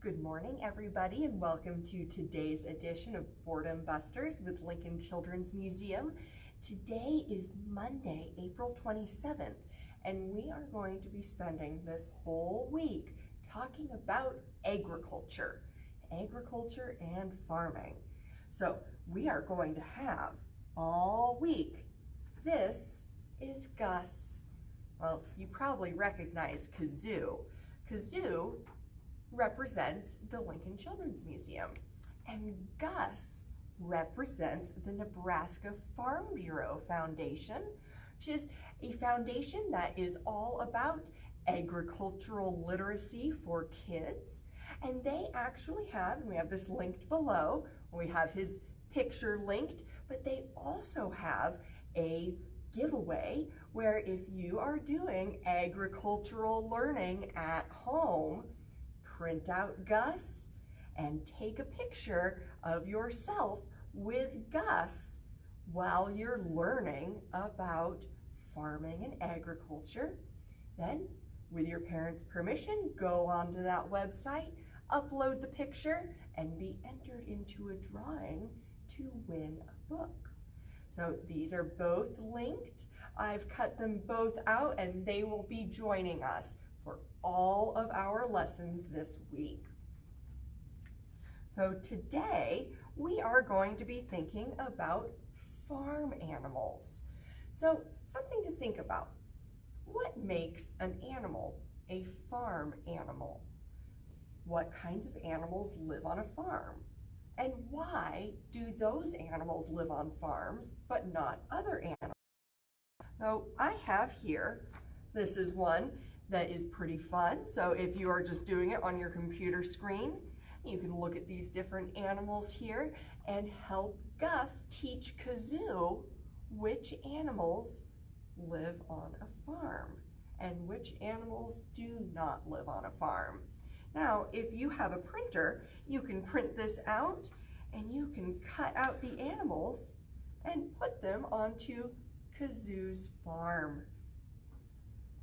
Good morning, everybody, and welcome to today's edition of Boredom Busters with Lincoln Children's Museum. Today is Monday, April 27th, and we are going to be spending this whole week talking about agriculture and farming. So we are going to have all week. This is Gus. Well, you probably recognize Kazoo. Kazoo represents the Lincoln Children's Museum, and Gus represents the Nebraska Farm Bureau Foundation, which is a foundation that is all about agricultural literacy for kids. And they actually have, and we have this linked below, we have his picture linked, but they also have a giveaway where if you are doing agricultural learning at home, print out Gus and take a picture of yourself with Gus while you're learning about farming and agriculture. Then, with your parents' permission, go onto that website, upload the picture, and be entered into a drawing to win a book. So these are both linked. I've cut them both out and they will be joining us for all of our lessons this week. So today we are going to be thinking about farm animals. So something to think about. What makes an animal a farm animal? What kinds of animals live on a farm? And why do those animals live on farms but not other animals? So I have here, this is one that is pretty fun. So if you are just doing it on your computer screen, you can look at these different animals here and help Gus teach Kazoo which animals live on a farm and which animals do not live on a farm. Now, if you have a printer, you can print this out and you can cut out the animals and put them onto Kazoo's farm.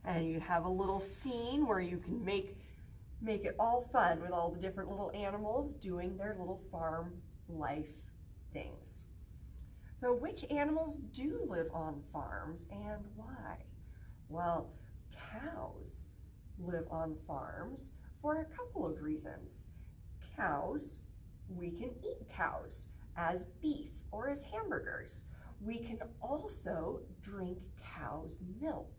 And you have a little scene where you can make it all fun with all the different little animals doing their little farm life things. So which animals do live on farms and why? Well, cows live on farms for a couple of reasons. Cows, we can eat cows as beef or as hamburgers. We can also drink cow's milk.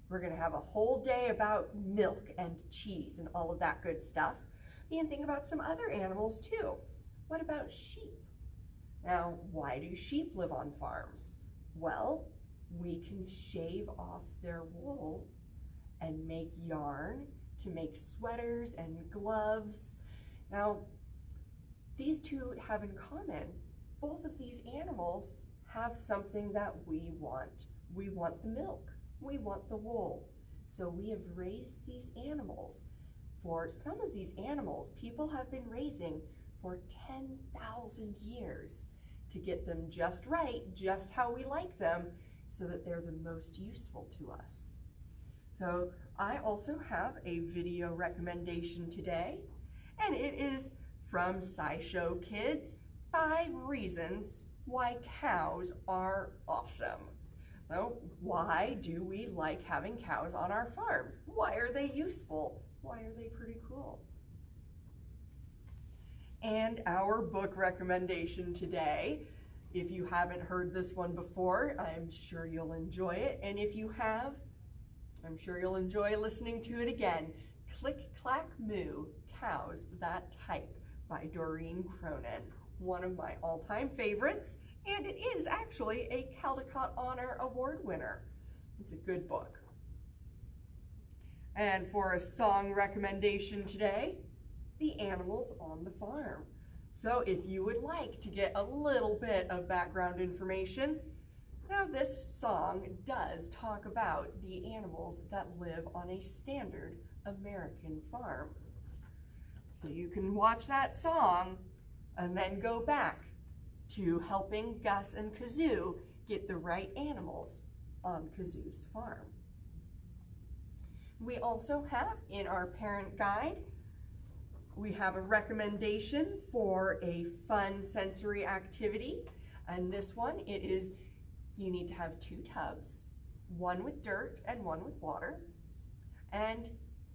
We're going to have a whole day about milk and cheese and all of that good stuff. You can think about some other animals too. What about sheep? Now, why do sheep live on farms? Well, we can shave off their wool and make yarn to make sweaters and gloves. Now, these two have in common, both of these animals have something that we want. We want the milk. We want the wool. So we have raised these animals. For some of these animals, people have been raising for 10,000 years to get them just right, just how we like them, so that they're the most useful to us. So I also have a video recommendation today, and it is from SciShow Kids, 5 reasons why cows are awesome. So why do we like having cows on our farms? Why are they useful? Why are they pretty cool? And our book recommendation today, if you haven't heard this one before, I'm sure you'll enjoy it. And if you have, I'm sure you'll enjoy listening to it again. Click, Clack, Moo, Cows That Type by Doreen Cronin, one of my all-time favorites. And it is actually a Caldecott Honor Award winner. It's a good book. And for a song recommendation today, The Animals on the Farm. So if you would like to get a little bit of background information, now this song does talk about the animals that live on a standard American farm. So you can watch that song and then go back to helping Gus and Kazoo get the right animals on Kazoo's farm. We also have in our parent guide we have a recommendation for a fun sensory activity. And this one, you need to have 2 tubs, one with dirt and one with water, and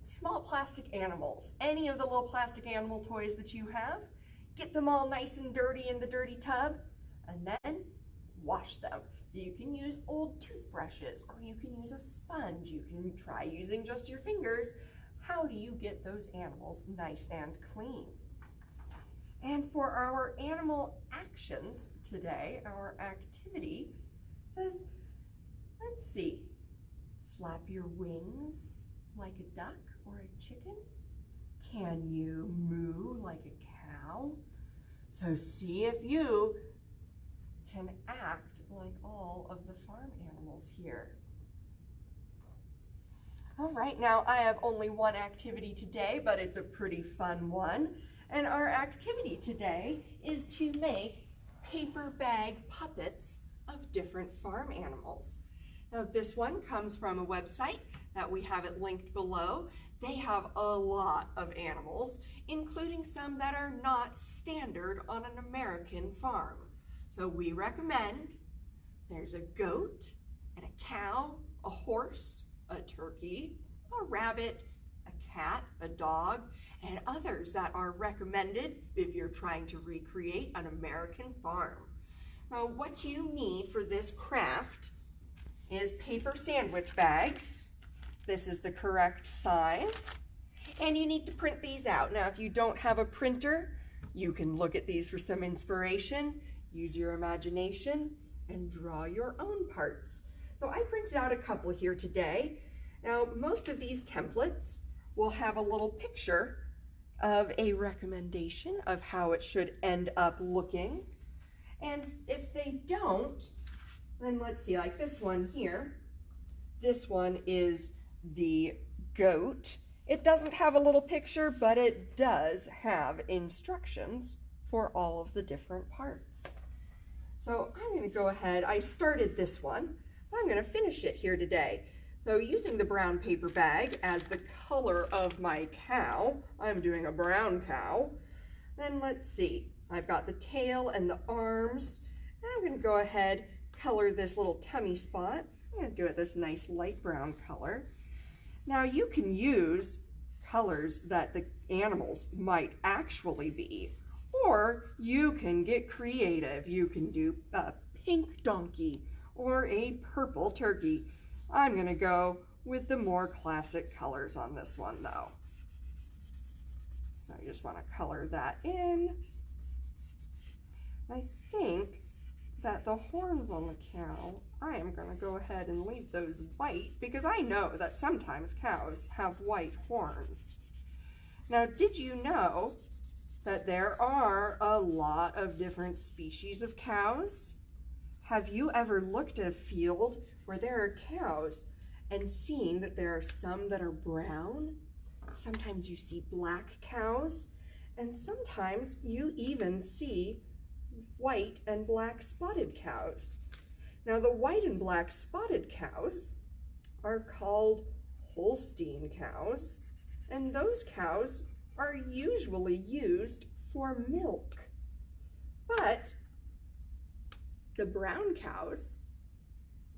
small plastic animals. Any of the little plastic animal toys that you have, get them all nice and dirty in the dirty tub, and then wash them. So you can use old toothbrushes, or you can use a sponge. You can try using just your fingers. How do you get those animals nice and clean? And for our animal actions today, our activity says, let's see, flap your wings like a duck or a chicken? Can you moo like a cow? So see if you can act like all of the farm animals here. All right, now I have only one activity today, but it's a pretty fun one. And our activity today is to make paper bag puppets of different farm animals. Now this one comes from a website that we have it linked below. They have a lot of animals, including some that are not standard on an American farm. So we recommend there's a goat and a cow, a horse, a turkey, a rabbit, a cat, a dog, and others that are recommended if you're trying to recreate an American farm. Now what you need for this craft is paper sandwich bags. This is the correct size. And you need to print these out. Now if you don't have a printer, you can look at these for some inspiration, use your imagination, and draw your own parts. So I printed out a couple here today. Now most of these templates will have a little picture of a recommendation of how it should end up looking. And if they don't, then let's see, like this one here, this one is the goat. It doesn't have a little picture, but it does have instructions for all of the different parts. So I'm going to go ahead, I started this one, I'm going to finish it here today. So using the brown paper bag as the color of my cow, I'm doing a brown cow. Then let's see, I've got the tail and the arms, and I'm going to go ahead, color this little tummy spot. I'm going to do it this nice light brown color. Now you can use colors that the animals might actually be, or you can get creative. You can do a pink donkey or a purple turkey. I'm going to go with the more classic colors on this one though. I just want to color that in. I think that the horns on the cow, I am going to go ahead and leave those white because I know that sometimes cows have white horns. Now, did you know that there are a lot of different species of cows? Have you ever looked at a field where there are cows and seen that there are some that are brown? Sometimes you see black cows, and sometimes you even see white and black spotted cows. Now the white and black spotted cows are called Holstein cows, and those cows are usually used for milk. But the brown cows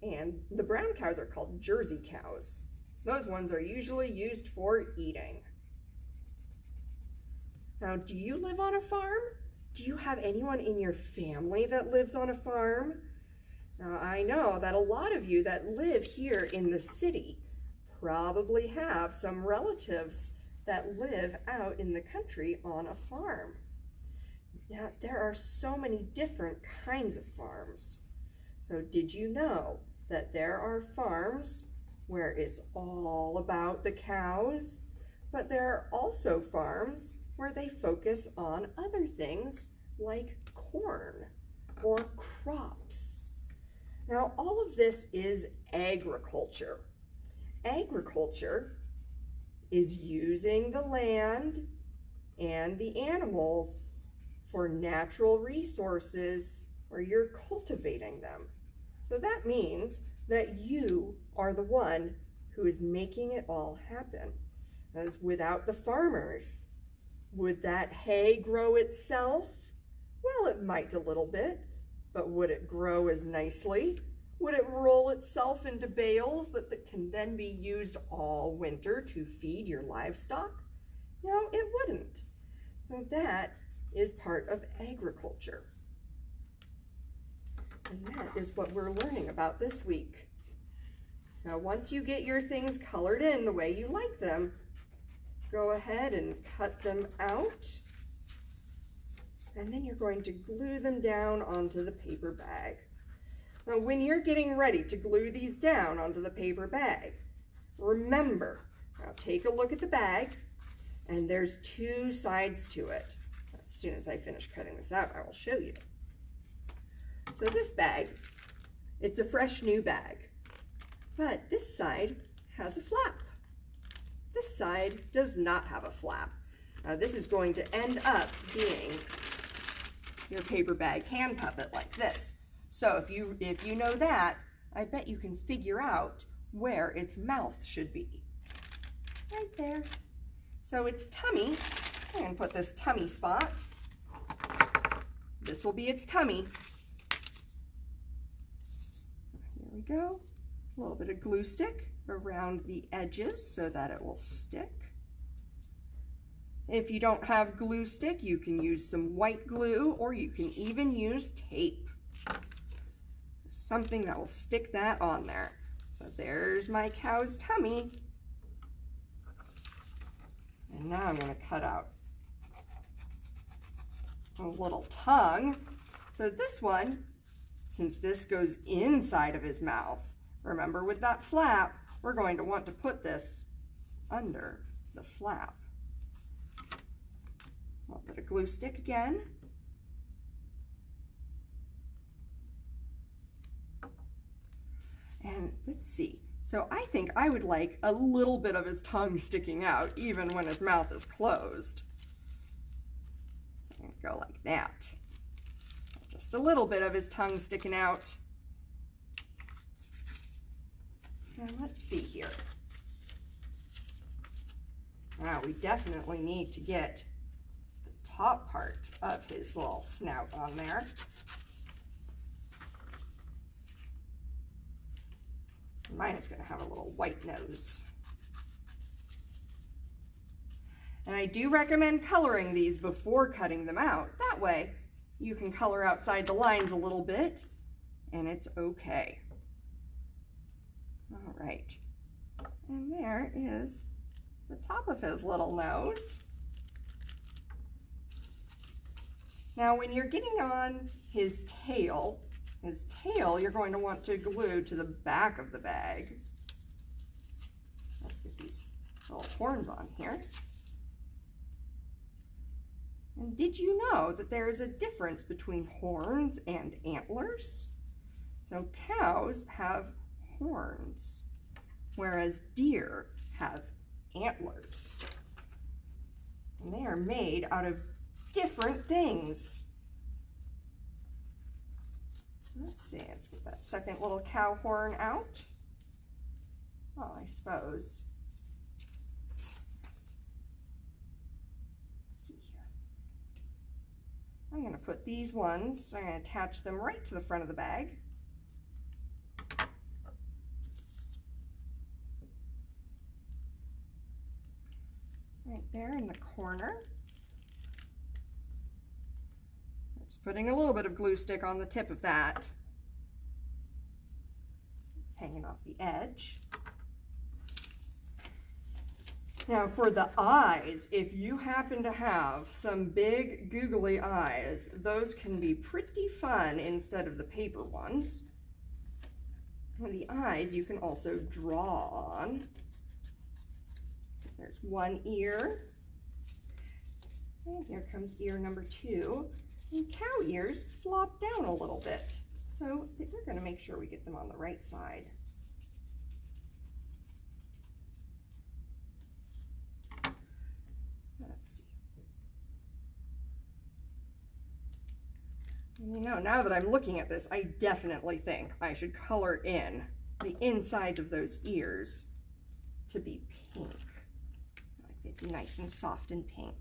are called Jersey cows. Those ones are usually used for eating. Now, do you live on a farm? Do you have anyone in your family that lives on a farm? Now, I know that a lot of you that live here in the city probably have some relatives that live out in the country on a farm. Now, there are so many different kinds of farms. So did you know that there are farms where it's all about the cows, but there are also farms where they focus on other things like corn or crops. Now, all of this is agriculture. Agriculture is using the land and the animals for natural resources where you're cultivating them. So that means that you are the one who is making it all happen. As without the farmers, Would that hay grow itself? Well, it might a little bit, but would it grow as nicely? Would it roll itself into bales that can then be used all winter to feed your livestock? No, it wouldn't. So that is part of agriculture. And that is what we're learning about this week. So once you get your things colored in the way you like them, go ahead and cut them out. And then you're going to glue them down onto the paper bag. Now, when you're getting ready to glue these down onto the paper bag, remember, now take a look at the bag, and there's two sides to it. As soon as I finish cutting this out, I will show you. So this bag, it's a fresh new bag, but this side has a flap. This side does not have a flap. Now this is going to end up being your paper bag hand puppet like this. So if you know that, I bet you can figure out where its mouth should be. Right there. So its tummy, I'm going to put this tummy spot. This will be its tummy. Here we go. A little bit of glue stick around the edges so that it will stick. If you don't have glue stick, you can use some white glue, or you can even use tape. Something that will stick that on there. So there's my cow's tummy. And now I'm going to cut out a little tongue. So this one, since this goes inside of his mouth, remember with that flap, we're going to want to put this under the flap. A little bit of glue stick again. And let's see. So I think I would like a little bit of his tongue sticking out even when his mouth is closed. Go like that. Just a little bit of his tongue sticking out. And let's see here. Now we definitely need to get the top part of his little snout on there. Mine is going to have a little white nose. And I do recommend coloring these before cutting them out. That way you can color outside the lines a little bit and it's okay. All right. And there is the top of his little nose. Now when you're getting on his tail you're going to want to glue to the back of the bag. Let's get these little horns on here. And did you know that there is a difference between horns and antlers? So cows have horns, whereas deer have antlers. And they are made out of different things. Let's see, let's get that second little cow horn out. Well, I suppose. Let's see here. I'm going to put these ones, I'm going to attach them right to the front of the bag. Right there in the corner. Just putting a little bit of glue stick on the tip of that. It's hanging off the edge. Now for the eyes, if you happen to have some big googly eyes, those can be pretty fun instead of the paper ones. And the eyes you can also draw on. There's one ear. And here comes ear number 2. And cow ears flop down a little bit. So we're going to make sure we get them on the right side. Let's see. You know, now that I'm looking at this, I definitely think I should color in the insides of those ears to be pink. Like they'd be nice and soft and pink.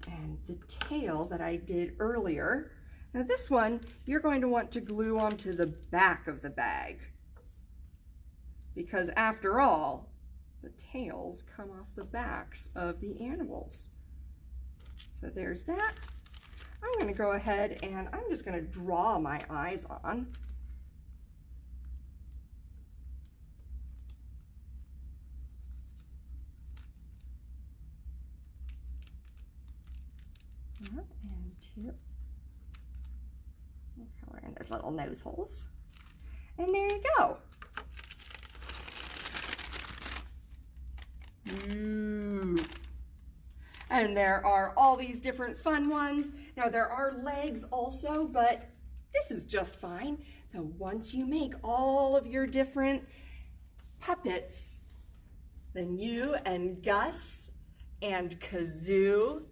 And the tail that I did earlier, now this one you're going to want to glue onto the back of the bag, because after all, the tails come off the backs of the animals. So there's that. I'm going to go ahead and I'm just going to draw my eyes on. And two. Color in those little nose holes. And there you go. Ooh. And there are all these different fun ones. Now there are legs also, but this is just fine. So once you make all of your different puppets, then you and Gus and Kazoo,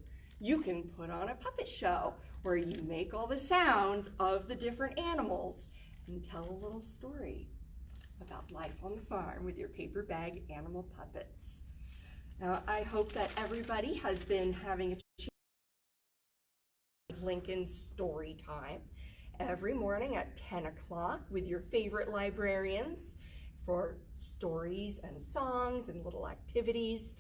you can put on a puppet show where you make all the sounds of the different animals and tell a little story about life on the farm with your paper bag animal puppets. Now, I hope that everybody has been having a Lincoln story time every morning at 10 o'clock with your favorite librarians for stories and songs and little activities.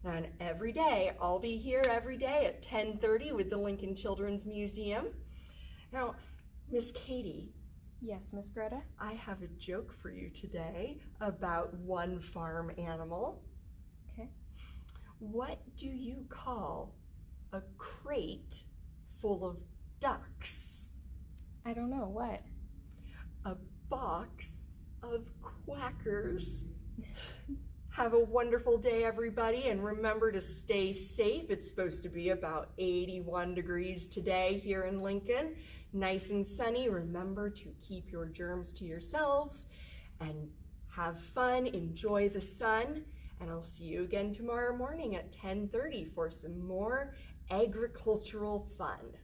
And every day, I'll be here every day at 10:30 with the Lincoln Children's Museum. Now, Miss Katie. Yes, Miss Greta? I have a joke for you today about one farm animal. Okay. What do you call a crate full of ducks? I don't know, what? A box of quackers. Have a wonderful day, everybody, and remember to stay safe. It's supposed to be about 81 degrees today here in Lincoln. Nice and sunny. Remember to keep your germs to yourselves and have fun, enjoy the sun, and I'll see you again tomorrow morning at 10:30 for some more agricultural fun.